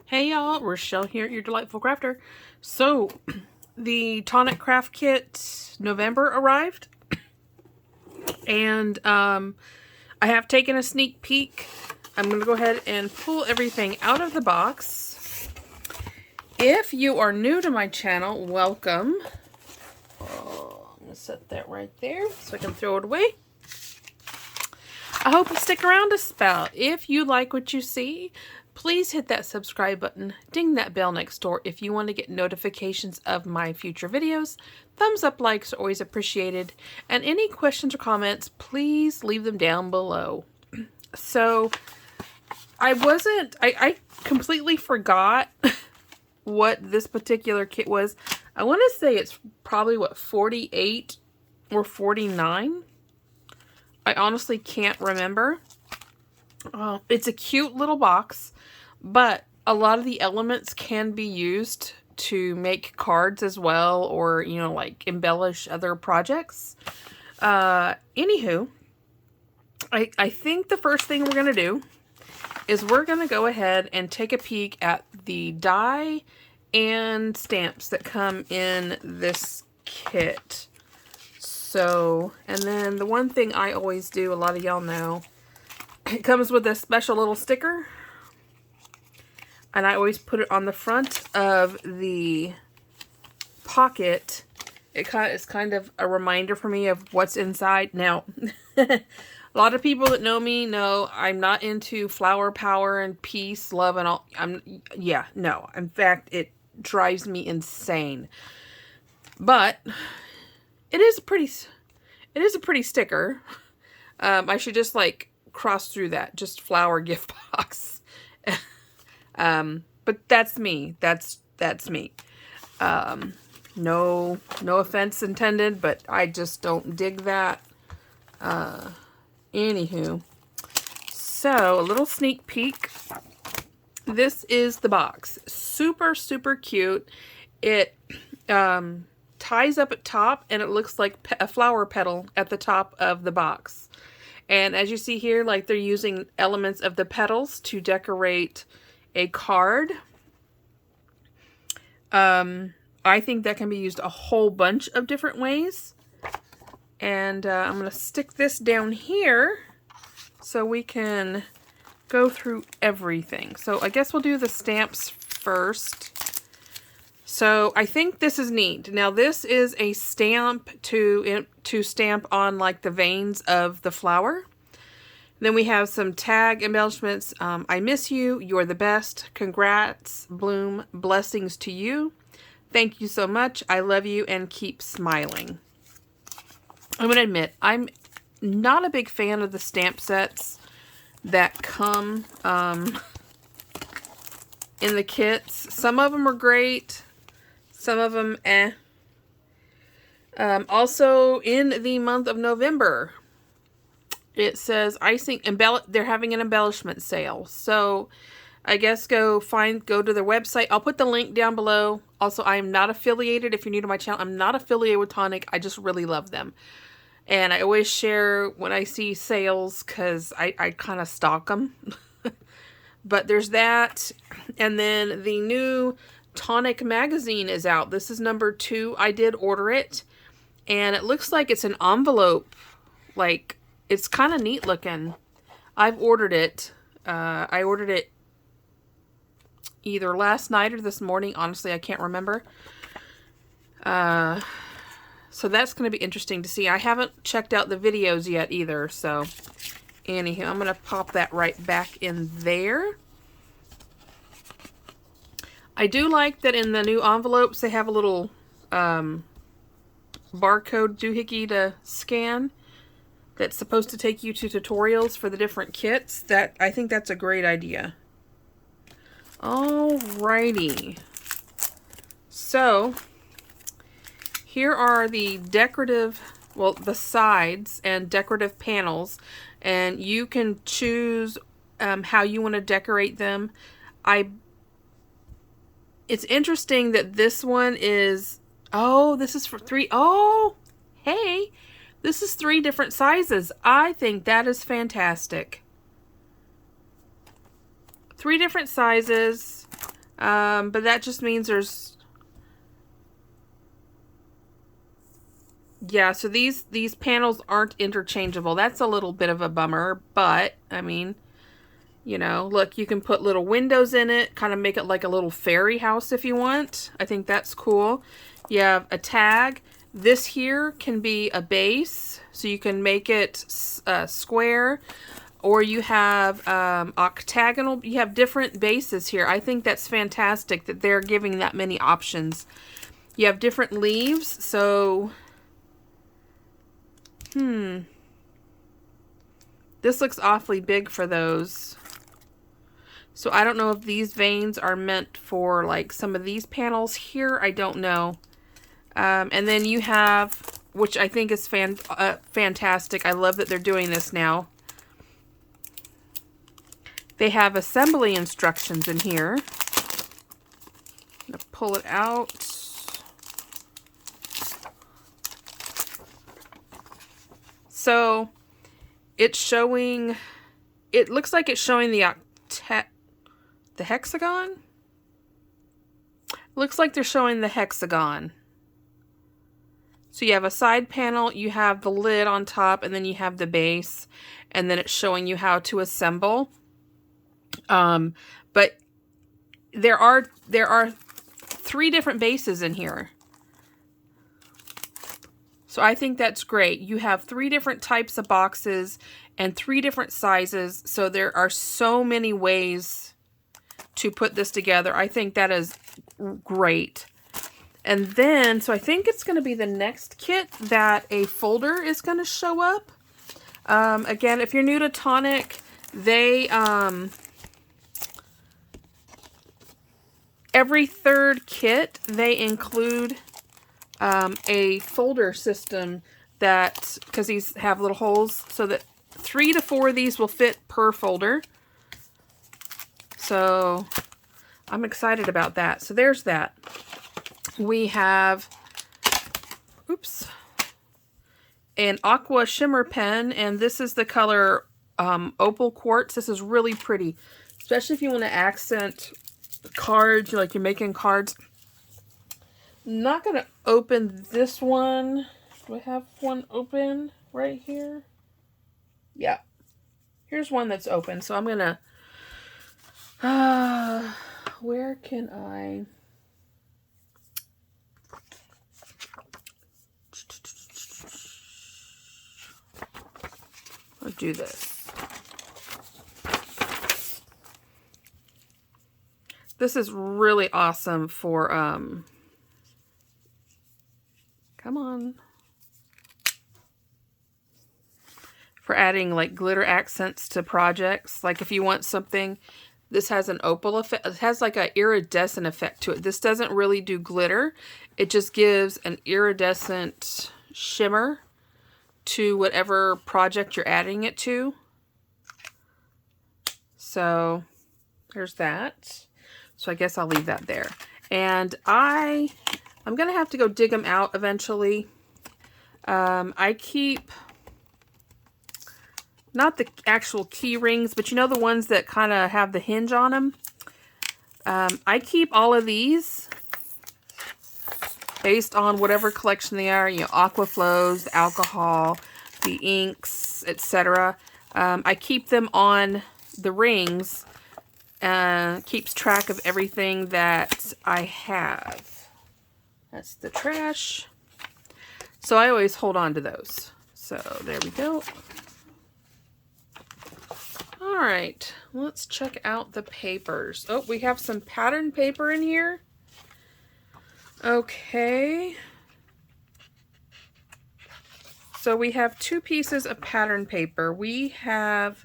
Hey y'all, Rochelle here, your delightful crafter. So, the Tonic Craft Kit November arrived, and I have taken a sneak peek. I'm going to go ahead and pull everything out of the box. If you are new to my channel, welcome. I'm going to set that right there so I can throw it away. I hope you stick around a spell. If you like what you see, please hit that subscribe button, ding that bell next door if you want to get notifications of my future videos. Thumbs up, likes are always appreciated. And any questions or comments, please leave them down below. So, I completely forgot what this particular kit was. I want to say it's probably, what, 48 or 49? I honestly can't remember. It's a cute little box, but a lot of the elements can be used to make cards as well, or, you know, like embellish other projects. Anywho, I think the first thing we're going to do is we're going to go ahead and take a peek at the die and stamps that come in this kit. So, and then the one thing I always do, a lot of y'all know, it comes with a special little sticker. And I always put it on the front of the pocket. It's kind of a reminder for me of what's inside. Now, a lot of people that know me know I'm not into flower power and peace, love, and all. No. In fact, it drives me insane. But it is a pretty sticker. I should just like cross through that, just flower gift box. But that's me. That's me. No offense intended, but I just don't dig that. Anywho, so a little sneak peek. This is the box. Super, super cute. It, ties up at top, and it looks like a flower petal at the top of the box. And as you see here, like, they're using elements of the petals to decorate a card. I think that can be used a whole bunch of different ways. And I'm going to stick this down here so we can go through everything. So I guess we'll do the stamps first. So I think this is neat. Now this is a stamp to stamp on like the veins of the flower. Then we have some tag embellishments. I miss you. You're the best. Congrats. Bloom. Blessings to you. Thank you so much. I love you and keep smiling. I'm going to admit, I'm not a big fan of the stamp sets that come in the kits. Some of them are great. Some of them, eh. Also, in the month of November, it says icing, they're having an embellishment sale. So, I guess go to their website. I'll put the link down below. Also, I am not affiliated. If you're new to my channel, I'm not affiliated with Tonic. I just really love them. And I always share when I see sales because I kind of stalk them. But there's that. And then the new Tonic magazine is out. This is number 2. I did order it. And it looks like it's an envelope. Like, it's kind of neat looking. I've ordered it. I ordered it either last night or this morning. Honestly, I can't remember. So that's going to be interesting to see. I haven't checked out the videos yet either. So, anywho, I'm going to pop that right back in there. I do like that in the new envelopes they have a little barcode doohickey to scan that's supposed to take you to tutorials for the different kits. I think that's a great idea. Alrighty. So, here are the decorative, well, the sides and decorative panels, and you can choose how you want to decorate them. It's interesting that this one is, this is for 3, hey, this is 3 different sizes. I think that is fantastic. 3 different sizes. But that just means there's... Yeah, so these panels aren't interchangeable. That's a little bit of a bummer, but, I mean, you know, look, you can put little windows in it, kind of make it like a little fairy house if you want. I think that's cool. You have a tag. This here can be a base, so you can make it square, or you have octagonal. You have different bases here. I think that's fantastic that they're giving that many options. You have different leaves, so... This looks awfully big for those. So I don't know if these veins are meant for like some of these panels here. I don't know. And then you have, which I think is fantastic. I love that they're doing this now. They have assembly instructions in here. I'm going to pull it out. So it's showing, it looks like it's showing the hexagon? Looks like they're showing the hexagon. So you have a side panel, you have the lid on top, and then you have the base, and then it's showing you how to assemble. But there are 3 different bases in here. So I think that's great. You have 3 different types of boxes and 3 different sizes. So there are so many ways to put this together. I think that is great. And then, so I think it's going to be the next kit that a folder is going to show up. Again, if you're new to Tonic, they, every 3rd kit, they include a folder system that, because these have little holes, so that 3 to 4 of these will fit per folder. So I'm excited about that. So there's that. We have, oops, an aqua shimmer pen, and this is the color Opal Quartz. This is really pretty, especially if you want to accent cards, like you're making cards. I'm not going to open this one. Do I have one open right here? Yeah. Here's one that's open. So I'm going to... where can I... I'll do this. This is really awesome for... Come on. For adding like glitter accents to projects. Like if you want something, this has an opal effect. It has like an iridescent effect to it. This doesn't really do glitter. It just gives an iridescent shimmer to whatever project you're adding it to. So there's that. So I guess I'll leave that there. And I'm going to have to go dig them out eventually. I keep, not the actual key rings, but you know the ones that kind of have the hinge on them? I keep all of these based on whatever collection they are. You know, Aquaflows, the alcohol, the inks, etc. I keep them on the rings. Keeps track of everything that I have. That's the trash. So I always hold on to those. So there we go. All right, let's check out the papers. Oh, we have some pattern paper in here. Okay. So we have 2 pieces of pattern paper. We have...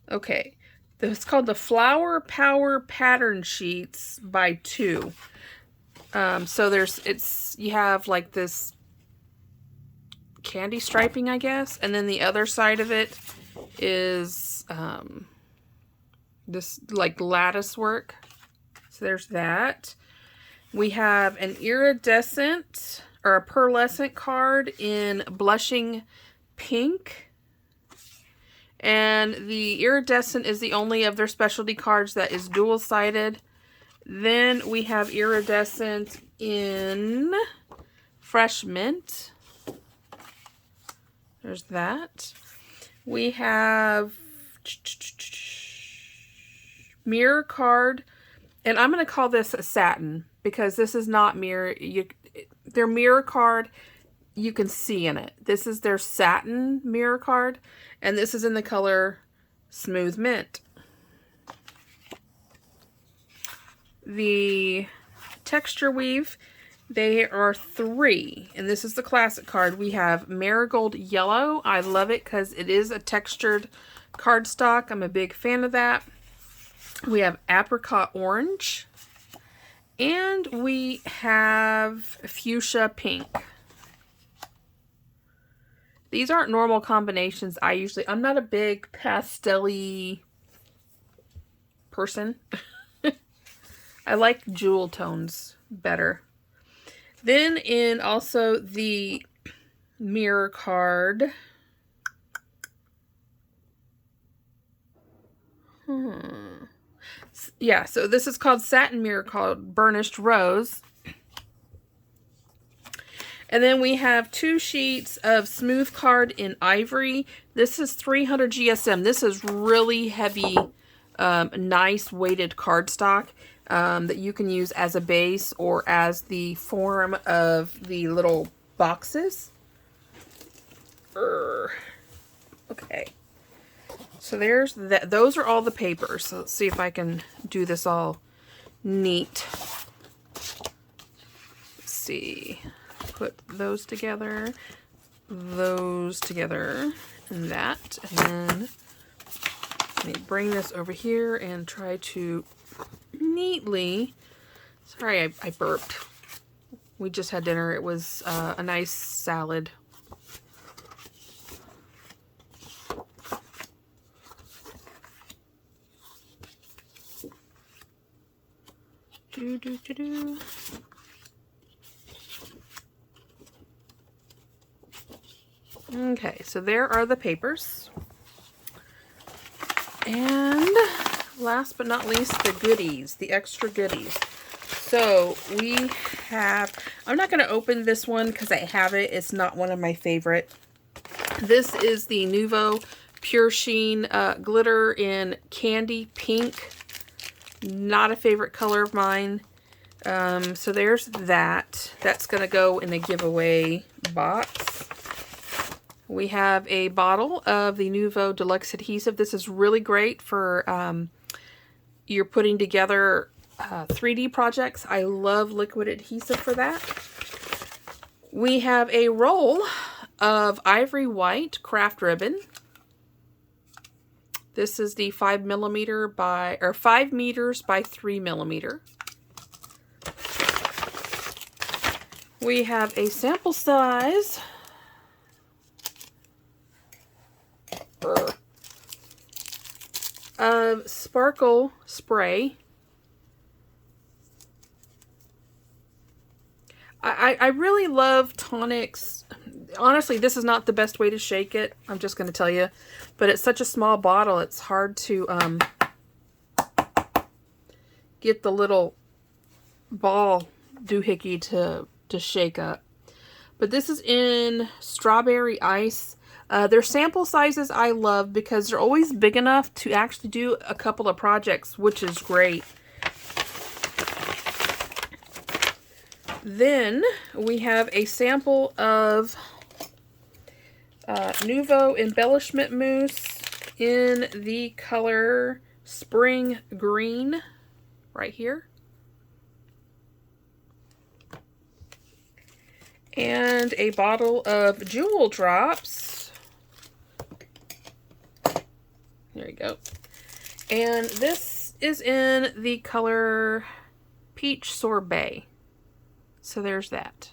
Okay. It's called the Flower Power Pattern Sheets by 2. So you have like this candy striping, I guess, and then the other side of it is this like lattice work. So there's that. We have an iridescent or a pearlescent card in blushing pink. And the iridescent is the only of their specialty cards that is dual-sided. Then we have iridescent in Fresh Mint. There's that. We have mirror card, and I'm going to call this a satin because this is not mirror. Their mirror card, you can see in it. This is their satin mirror card, and this is in the color Smooth Mint. The texture weave, they are 3, and this is the classic card. We have Marigold Yellow. I love it because it is a textured cardstock. I'm a big fan of that. We have Apricot Orange, and we have Fuchsia Pink. These aren't normal combinations. I'm not a big pastel-y person. I like jewel tones better. Then in also the mirror card. Yeah, so this is called Satin Mirror called Burnished Rose. And then we have 2 sheets of smooth card in ivory. This is 300 GSM. This is really heavy, nice weighted cardstock that you can use as a base or as the form of the little boxes. Okay. So there's that. Those are all the papers. So let's see if I can do this all neat. Let's see. Put those together, and that. And then let me bring this over here and try to neatly. Sorry, I burped. We just had dinner. It was a nice salad. Okay, so there are the papers. And last but not least, the goodies, the extra goodies. So we have, I'm not going to open this one because I have it. It's not one of my favorite. This is the Nouveau Pure Sheen glitter in Candy Pink. Not a favorite color of mine. So there's that. That's going to go in the giveaway box. We have a bottle of the Nouveau Deluxe Adhesive. This is really great for you're putting together 3D projects. I love liquid adhesive for that. We have a roll of Ivory White craft ribbon. This is the 5 meters by 3 millimeter. We have a sample size of sparkle spray. I really love Tonic's. Honestly, this is not the best way to shake it. I'm just going to tell you. But it's such a small bottle, it's hard to get the little ball doohickey to shake up. But this is in Strawberry Ice. Their sample sizes I love because they're always big enough to actually do a couple of projects, which is great. Then we have a sample of Nouveau Embellishment Mousse in the color Spring Green right here. And a bottle of Jewel Drops. There you go. And this is in the color Peach Sorbet. So there's that.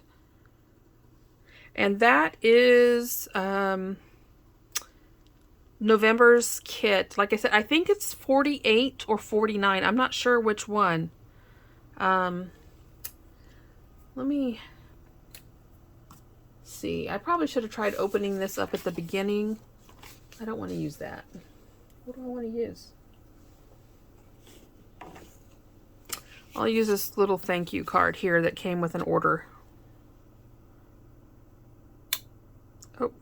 And that is November's kit. Like I said, I think it's 48 or 49. I'm not sure which one. Let me see. I probably should have tried opening this up at the beginning. I don't want to use that. What do I want to use? I'll use this little thank you card here that came with an order. Oh.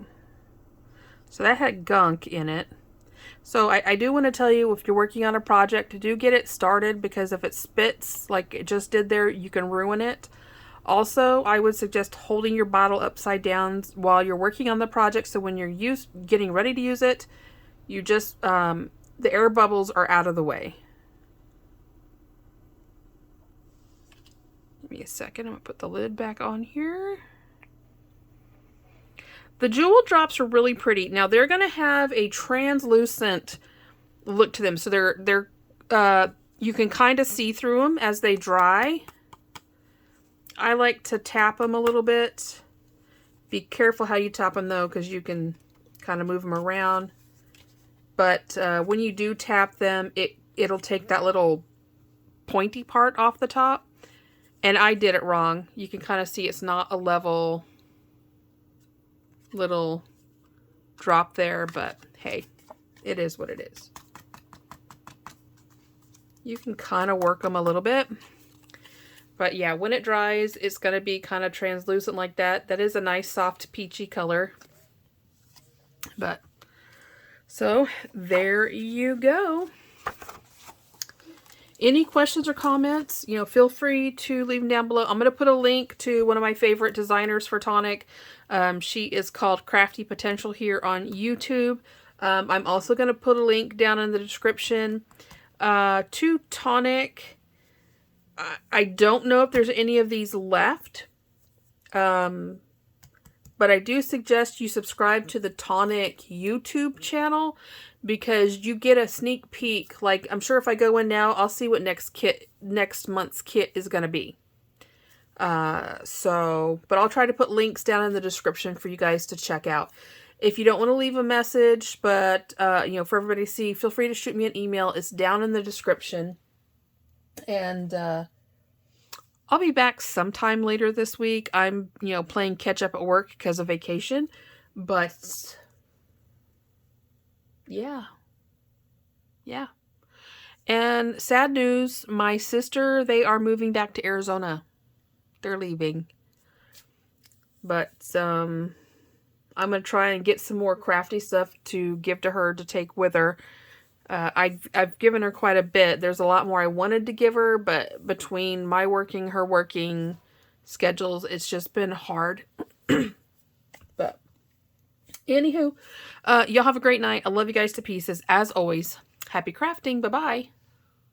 So that had gunk in it. So I do want to tell you, if you're working on a project, do get it started, because if it spits like it just did there, you can ruin it. Also, I would suggest holding your bottle upside down while you're working on the project, so when you're getting ready to use it, you just, the air bubbles are out of the way. Give me a second, I'm going to put the lid back on here. The jewel drops are really pretty. Now they're going to have a translucent look to them. So they're you can kind of see through them as they dry. I like to tap them a little bit. Be careful how you tap them though, because you can kind of move them around. But when you do tap them, it'll take that little pointy part off the top. And I did it wrong. You can kind of see it's not a level little drop there, but hey, it is what it is. You can kind of work them a little bit, but yeah, when it dries, it's going to be kind of translucent like that. That is a nice soft peachy color. But so there you go. Any questions or comments, feel free to leave them down below. I'm going to put a link to one of my favorite designers for Tonic. She is called CraftiPotential here on YouTube. I'm also going to put a link down in the description to Tonic. I don't know if there's any of these left. But I do suggest you subscribe to the Tonic YouTube channel, because you get a sneak peek. Like, I'm sure if I go in now, I'll see what next month's kit is going to be. But I'll try to put links down in the description for you guys to check out. If you don't want to leave a message, but, for everybody to see, feel free to shoot me an email. It's down in the description. And, I'll be back sometime later this week. I'm, playing catch up at work because of vacation. But, yeah. Yeah. And sad news, my sister, they are moving back to Arizona. They're leaving. But, I'm going to try and get some more crafty stuff to give to her to take with her. I've given her quite a bit. There's a lot more I wanted to give her, but between my working, her working schedules, it's just been hard. But anywho, y'all have a great night. I love you guys to pieces. As always, happy crafting. Bye-bye.